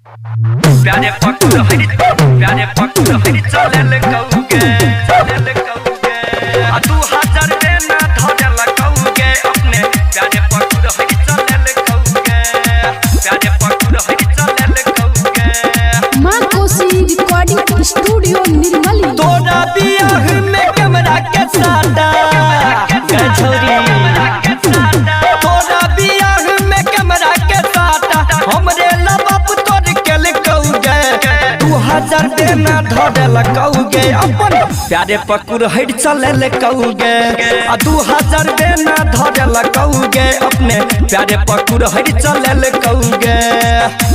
प्यारे पकड़ हरी चले कौगे आ 2000 देना धरल कौगे अपने प्यारे पकड़ हरी चले कौगे प्यारे पकड़ हरी चले कौगे मां कोसी रिकॉर्डिंग स्टूडियो निर्मली। तोरा बियाह में कैमरा के साटा गछौरी तोरा बियाह में कैमरा के साटा हमरे लबाप तोड़ के लकौगे 2000 देना धरल कौगे अपन प्यारे पकड़ हट चले कौगे आ 2000 देना धरल कौगे अपने प्यारे पकड़ हट चले कौगे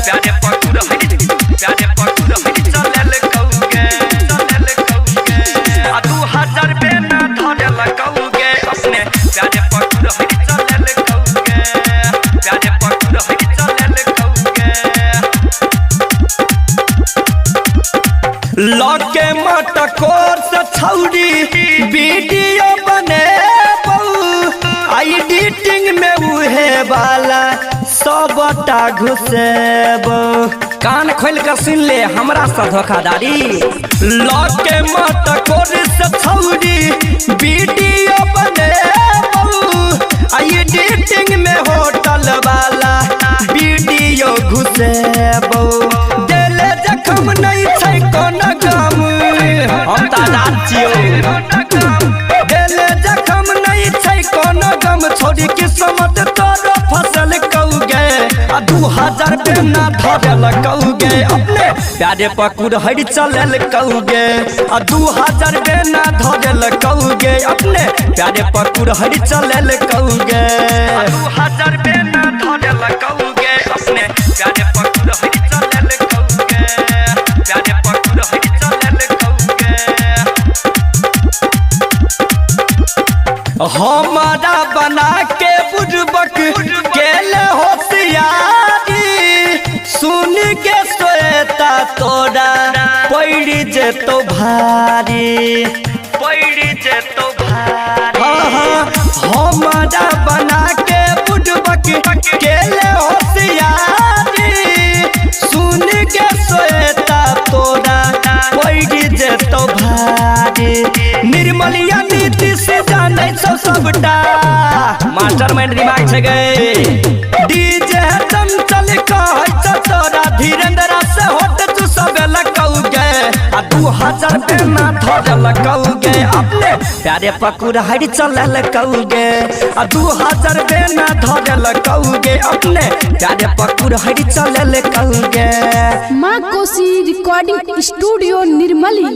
प्यारे पकड़ हट चले कौगे आ 2000 देना धरल कौगे अपने प्यारे पकड़ हट चले कौगे प्यारे पकड़ हट चले कौगे लगे मटकोर से छौरी वीडियो बने एडिटिंग में उहे वाला सबटा घुसेब कान खोल कर सुन ले हमरा से धोखाधारी लगे मटकोर से छौरी वीडियो बने एडिटिंग में होटल वाला वीडियो घुसेब देले जखम नहीं छै कोनो गम हम तारा छियो देले जखम नहीं छै कोनो गम छोड़ी किस्मत तोरो फसल कौगे आ 2000 देना धरल कौगे अपने प्यारे पकड़ हट चले कौगे आ 2000 देना धरल कौगे अपने प्यारे पकड़ हट चले कौगे 2000 देना धरल कौगे अपने प्यारे पकड़ हट चले कौगे प्यारे पकड़ हट चले कौगे हमारा बना के बुड़बक केले होशियारी सुन के सोएता तोरा पड़ी जेतो भारी पड़ी जेतो भारी हमारा बना के बुड़बक केले होशियारी सुन के सोएता तोरा पड़ी जेतो भारी निर्मलिया नीति से जाने सबटा मास्टरमाइंड दिमाग छे गए डीजे चंचल कहै छ तोरा धीरेन्द्र से होट तू सब लकौगे आ 2000 देना धरल कौगे अपने प्यारे पकड़ हट चले कौगे आ 2000 देना धरल कौगे अपने प्यारे पकड़ हट चले कौगे मां कोसी रिकॉर्डिंग स्टूडियो निर्मली।